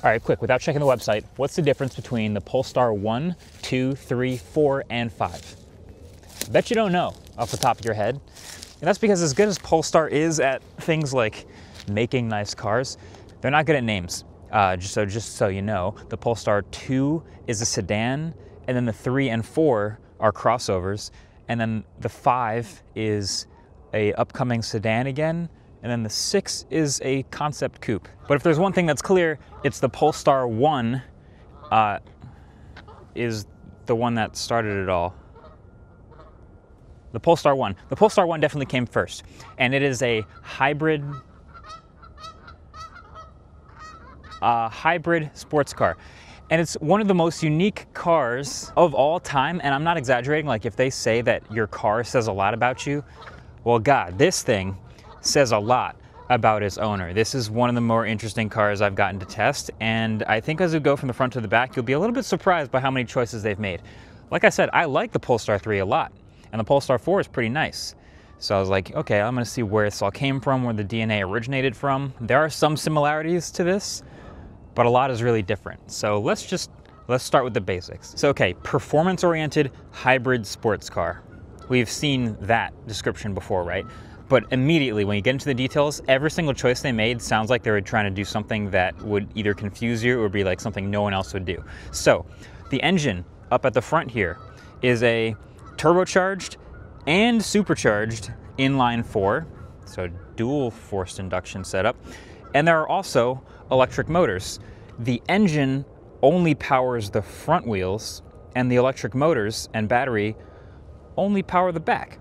All right, quick, without checking the website, what's the difference between the Polestar 1, 2, 3, 4, and 5? Bet you don't know off the top of your head. And that's because as good as Polestar is at things like making nice cars, they're not good at names. Just so you know, the Polestar 2 is a sedan, and then the 3 and 4 are crossovers, and then the 5 is a upcoming sedan again, and then the 6 is a concept coupe. But if there's one thing that's clear, it's the Polestar 1 is the one that started it all. The Polestar 1. The Polestar 1 definitely came first, and it is a hybrid sports car. And it's one of the most unique cars of all time, and I'm not exaggerating. Like, if they say that your car says a lot about you, well, God, this thing says a lot about its owner. This is one of the more interesting cars I've gotten to test, and I think as we go from the front to the back, you'll be a little bit surprised by how many choices they've made. Like I said, I like the Polestar 3 a lot, and the Polestar 4 is pretty nice. So I was like, okay, I'm gonna see where this all came from, where the DNA originated from. There are some similarities to this, but a lot is really different. So let's start with the basics. So okay, performance-oriented hybrid sports car. We've seen that description before, right? But immediately when you get into the details, every single choice they made sounds like they were trying to do something that would either confuse you or be like something no one else would do. So the engine up at the front here is a turbocharged and supercharged inline 4, so dual forced induction setup. And there are also electric motors. The engine only powers the front wheels, and the electric motors and battery only power the back.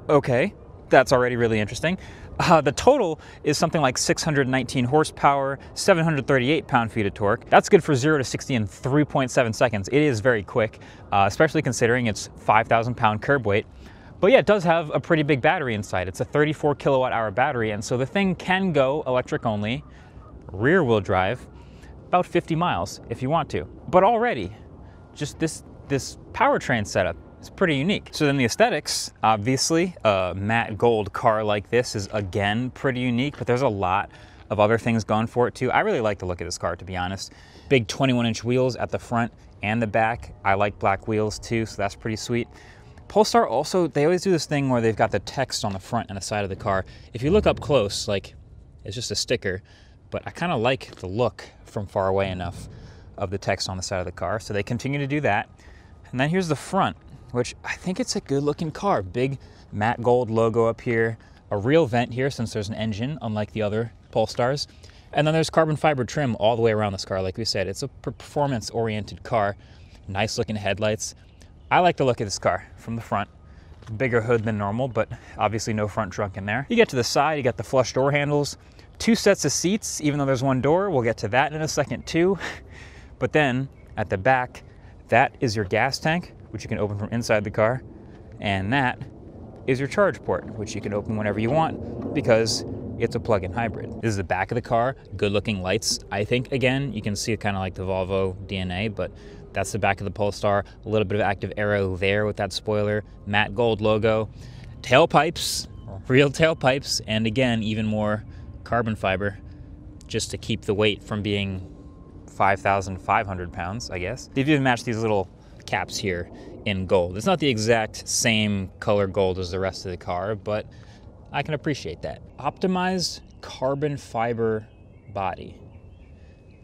Okay, that's already really interesting. The total is something like 619 horsepower, 738 pound-feet of torque. That's good for 0 to 60 in 3.7 seconds. It is very quick, especially considering its 5,000 pound curb weight. But yeah, it does have a pretty big battery inside. It's a 34 kilowatt hour battery, and so the thing can go electric only, rear wheel drive, about 50 miles if you want to. But already, just this powertrain setup is pretty unique. So then the aesthetics, obviously, a matte gold car like this is again pretty unique, but there's a lot of other things going for it too. I really like the look of this car, to be honest. Big 21-inch wheels at the front and the back. I like black wheels too, so that's pretty sweet. Polestar also, they always do this thing where they've got the text on the front and the side of the car. If you look up close, like, it's just a sticker, but I kind of like the look from far away enough of the text on the side of the car, so they continue to do that. And then here's the front, which I think it's a good looking car. Big matte gold logo up here, a real vent here since there's an engine, unlike the other Polestars. And then there's carbon fiber trim all the way around this car. Like we said, it's a performance oriented car. Nice looking headlights. I like the look of this car from the front. Bigger hood than normal, but obviously no front trunk in there. You get to the side, you got the flush door handles, 2 sets of seats, even though there's 1 door. We'll get to that in a second too. But then at the back, that is your gas tank, which you can open from inside the car. And that is your charge port, which you can open whenever you want because it's a plug-in hybrid. This is the back of the car, good looking lights. I think, again, you can see it kind of like the Volvo DNA, but that's the back of the Polestar. A little bit of active aero there with that spoiler, matte gold logo. Tailpipes, real tailpipes, and again, even more carbon fiber just to keep the weight from being 5,500 pounds, I guess. They've even matched these little caps here in gold. It's not the exact same color gold as the rest of the car, but I can appreciate that. Optimized carbon fiber body.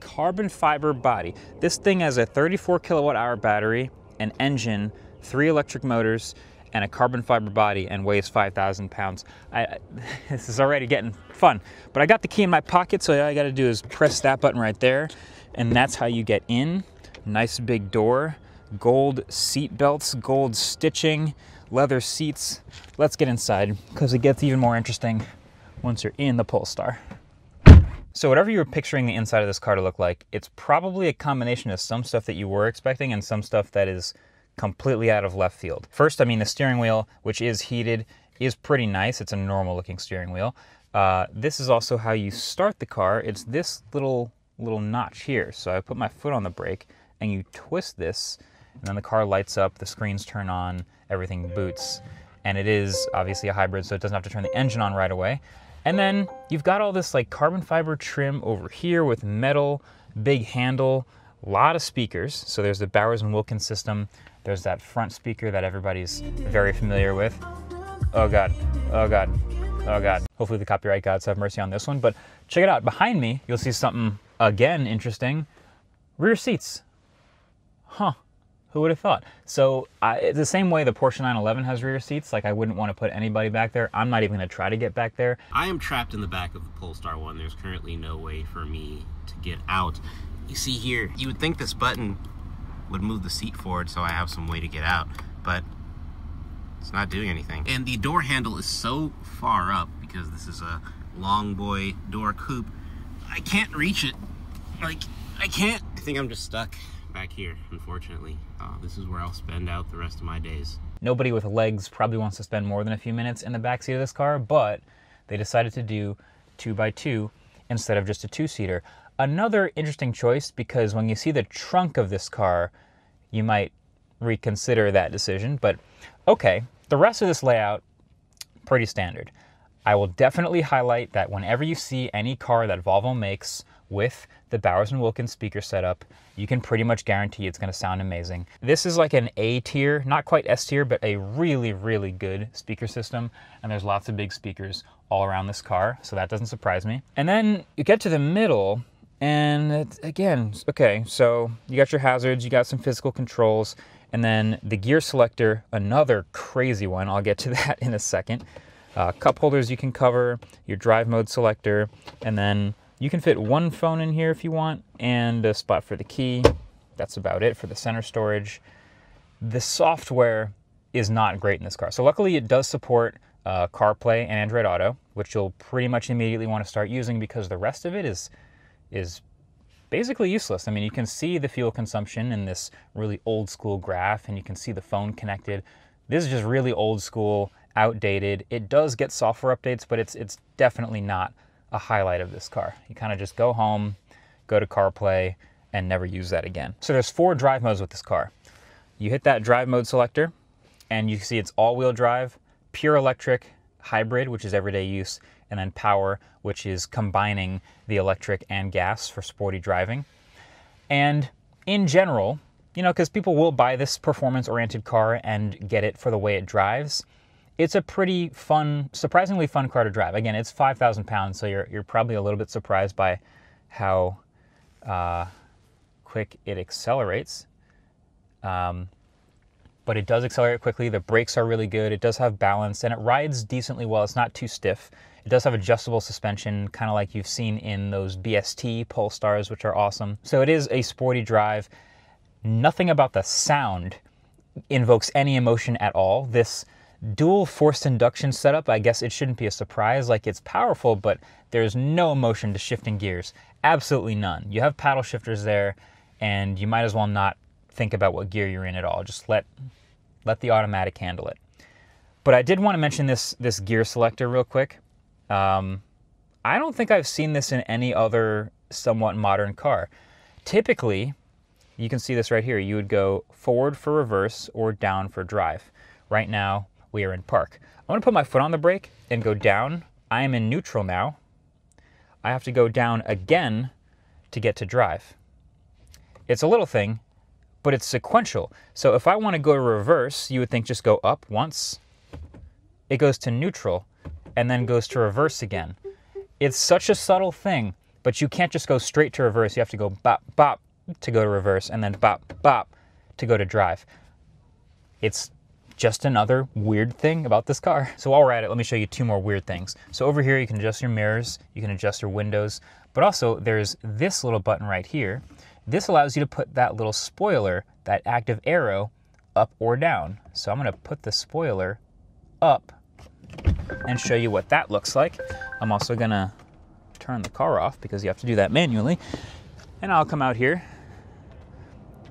Carbon fiber body. This thing has a 34 kilowatt hour battery, an engine, 3 electric motors, and a carbon fiber body, and weighs 5,000 pounds. This is already getting fun. But I got the key in my pocket, so all I gotta do is press that button right there, and that's how you get in. Nice big door, gold seat belts, gold stitching, leather seats. Let's get inside, because it gets even more interesting once you're in the Polestar. So whatever you were picturing the inside of this car to look like, it's probably a combination of some stuff that you were expecting and some stuff that is completely out of left field. First, I mean, the steering wheel, which is heated, is pretty nice. It's a normal looking steering wheel. This is also how you start the car. It's this little notch here. So I put my foot on the brake and you twist this, and then the car lights up, the screens turn on, everything boots. And it is obviously a hybrid, so it doesn't have to turn the engine on right away. And then you've got all this like carbon fiber trim over here with metal, big handle, a lot of speakers. So there's the Bowers & Wilkins system. There's that front speaker that everybody's very familiar with. Oh God, oh God, oh God. Hopefully the copyright gods have mercy on this one, but check it out. Behind me, you'll see something, again, interesting. Rear seats. Huh, who would have thought? So the same way the Porsche 911 has rear seats, like I wouldn't want to put anybody back there. I'm not even gonna try to get back there. I am trapped in the back of the Polestar 1. There's currently no way for me to get out. You see here, you would think this button would move the seat forward so I have some way to get out, but it's not doing anything. And the door handle is so far up because this is a long boy door coupe. I can't reach it. Like, I can't. I think I'm just stuck back here, unfortunately. This is where I'll spend out the rest of my days. Nobody with legs probably wants to spend more than a few minutes in the backseat of this car, but they decided to do 2x2 instead of just a 2-seater. Another interesting choice, because when you see the trunk of this car, you might reconsider that decision, but okay, the rest of this layout, pretty standard. I will definitely highlight that whenever you see any car that Volvo makes with the Bowers & Wilkins speaker setup, you can pretty much guarantee it's going to sound amazing. This is like an A tier, not quite S tier, but a really, really good speaker system, and there's lots of big speakers all around this car, so that doesn't surprise me. And then you get to the middle, and again, okay, so you got your hazards, you got some physical controls, and then the gear selector, another crazy one. I'll get to that in a second. Cup holders you can cover, your drive mode selector, and then you can fit one phone in here if you want, and a spot for the key. That's about it for the center storage. The software is not great in this car. So luckily it does support CarPlay and Android Auto, which you'll pretty much immediately want to start using because the rest of it is basically useless. I mean, you can see the fuel consumption in this really old school graph, and you can see the phone connected. This is just really old school, outdated. It does get software updates, but it's definitely not a highlight of this car. You kind of just go home, go to CarPlay, and never use that again. So there's 4 drive modes with this car. You hit that drive mode selector, and you see it's all-wheel drive, pure electric, hybrid, which is everyday use, and then power, which is combining the electric and gas for sporty driving. And in general, you know, because people will buy this performance-oriented car and get it for the way it drives, it's a pretty fun, surprisingly fun car to drive. Again, it's 5,000 pounds, so you're probably a little bit surprised by how quick it accelerates. But it does accelerate quickly. The brakes are really good. It does have balance, and it rides decently well. It's not too stiff. It does have adjustable suspension, kind of like you've seen in those BST Polestars, which are awesome. So it is a sporty drive. Nothing about the sound invokes any emotion at all. This dual forced induction setup, I guess it shouldn't be a surprise. Like, it's powerful, but there's no emotion to shifting gears. Absolutely none. You have paddle shifters there, and you might as well not think about what gear you're in at all. Just let the automatic handle it. But I did want to mention this gear selector real quick. I don't think I've seen this in any other somewhat modern car. Typically, you can see this right here. You would go forward for reverse or down for drive. Right now, we are in park. I'm going to put my foot on the brake and go down. I am in neutral now. I have to go down again to get to drive. It's a little thing, but it's sequential. So if I want to go to reverse, you would think just go up once. It goes to neutral and then goes to reverse again. It's such a subtle thing, but you can't just go straight to reverse. You have to go bop, bop to go to reverse and then bop, bop to go to drive. It's just another weird thing about this car. So while we're at it, let me show you 2 more weird things. So over here, you can adjust your mirrors, you can adjust your windows, but also there's this little button right here. This allows you to put that little spoiler, that active arrow, up or down. So I'm gonna put the spoiler up and show you what that looks like. I'm also gonna turn the car off because you have to do that manually. And I'll come out here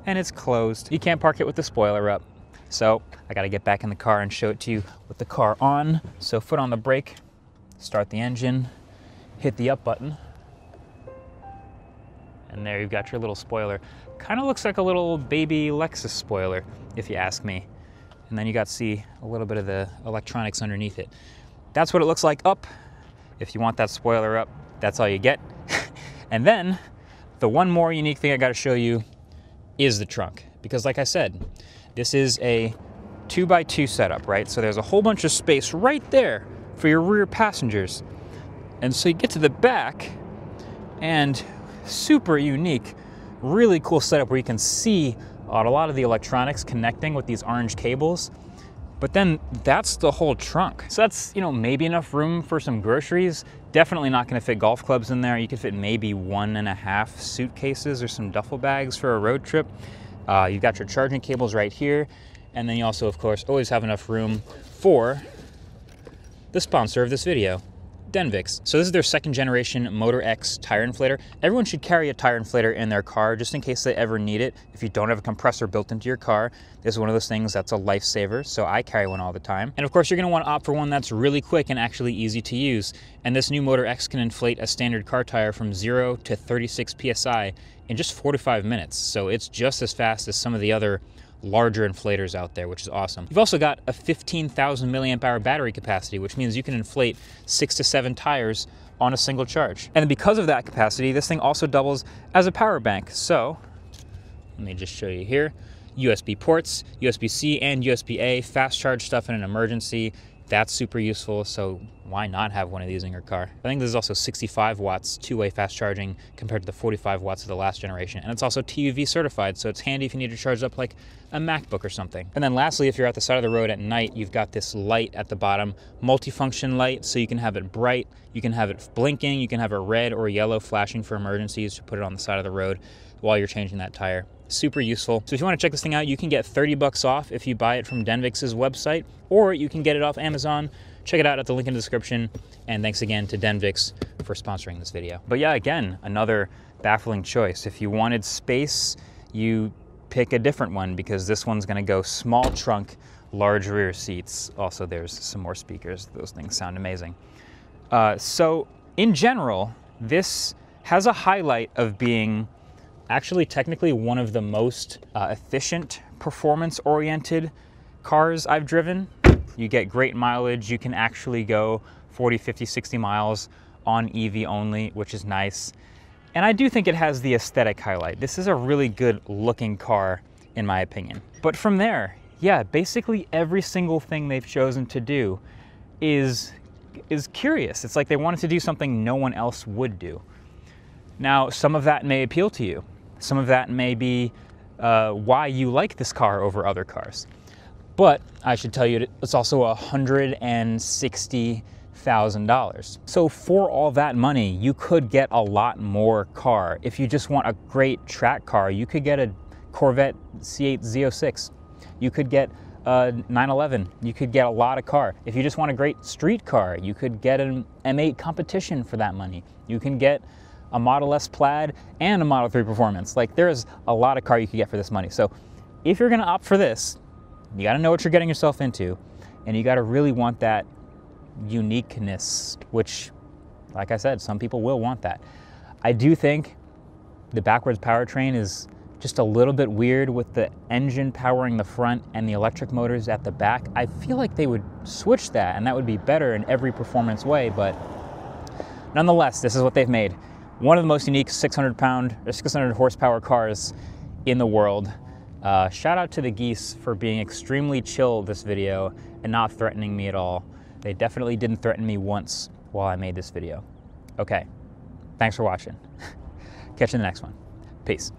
and it's closed. You can't park it with the spoiler up. So I gotta get back in the car and show it to you with the car on. So foot on the brake, start the engine, hit the up button, and there you've got your little spoiler. Kind of looks like a little baby Lexus spoiler, if you ask me. And then you got to see a little bit of the electronics underneath it. That's what it looks like up. If you want that spoiler up, that's all you get. And then the one more unique thing I got to show you is the trunk, because like I said, this is a 2x2 setup, right? So there's a whole bunch of space right there for your rear passengers. And so you get to the back, and super unique, really cool setup where you can see a lot of the electronics connecting with these orange cables. But then that's the whole trunk. So that's, you know, maybe enough room for some groceries. Definitely not gonna fit golf clubs in there. You could fit maybe 1.5 suitcases or some duffel bags for a road trip. You've got your charging cables right here. And then you also, of course, always have enough room for the sponsor of this video, Denvix. So this is their 2nd generation Motor X tire inflator. Everyone should carry a tire inflator in their car just in case they ever need it. If you don't have a compressor built into your car, this is one of those things that's a lifesaver, so I carry one all the time. And of course, you're gonna wanna opt for one that's really quick and actually easy to use. And this new Motor X can inflate a standard car tire from 0 to 36 PSI in just 4 to 5 minutes. So it's just as fast as some of the other larger inflators out there, which is awesome. You've also got a 15,000 milliamp hour battery capacity, which means you can inflate 6 to 7 tires on a single charge. And because of that capacity, this thing also doubles as a power bank. So let me just show you here. USB ports, USB-C and USB-A, fast charge stuff in an emergency. That's super useful, so why not have one of these in your car? I think this is also 65 watts two-way fast charging compared to the 45 watts of the last generation. And it's also TUV certified, so it's handy if you need to charge up like a MacBook or something. And then lastly, if you're at the side of the road at night, you've got this light at the bottom, multifunction light, so you can have it bright, you can have it blinking, you can have it red or yellow flashing for emergencies to put it on the side of the road while you're changing that tire. Super useful. So if you want to check this thing out, you can get 30 bucks off if you buy it from Denvix's website, or you can get it off Amazon. Check it out at the link in the description. And thanks again to Denvix for sponsoring this video. But yeah, again, another baffling choice. If you wanted space, you pick a different one, because this one's going to go small trunk, large rear seats. Also, there's some more speakers. Those things sound amazing. So in general, this has a highlight of being actually technically one of the most efficient, performance-oriented cars I've driven. You get great mileage. You can actually go 40, 50, 60 miles on EV only, which is nice. And I do think it has the aesthetic highlight. This is a really good looking car, in my opinion. But from there, yeah, basically every single thing they've chosen to do is curious. It's like they wanted to do something no one else would do. Now, some of that may appeal to you. Some of that may be why you like this car over other cars. But I should tell you, it's also $160,000. So for all that money, you could get a lot more car. If you just want a great track car, you could get a Corvette C8 Z06. You could get a 911. You could get a lot of car. If you just want a great street car, you could get an M8 Competition for that money. You can get a Model S Plaid and a Model 3 Performance. Like, there's a lot of car you could get for this money. So if you're gonna opt for this, you gotta know what you're getting yourself into, and you gotta really want that uniqueness, which, like I said, some people will want that. I do think the backwards powertrain is just a little bit weird with the engine powering the front and the electric motors at the back. I feel like they would switch that, and that would be better in every performance way, but nonetheless, this is what they've made. One of the most unique 600 horsepower cars in the world. Shout out to the geese for being extremely chill this video and not threatening me at all. They definitely didn't threaten me once while I made this video. Okay, thanks for watching. Catch you in the next one. Peace.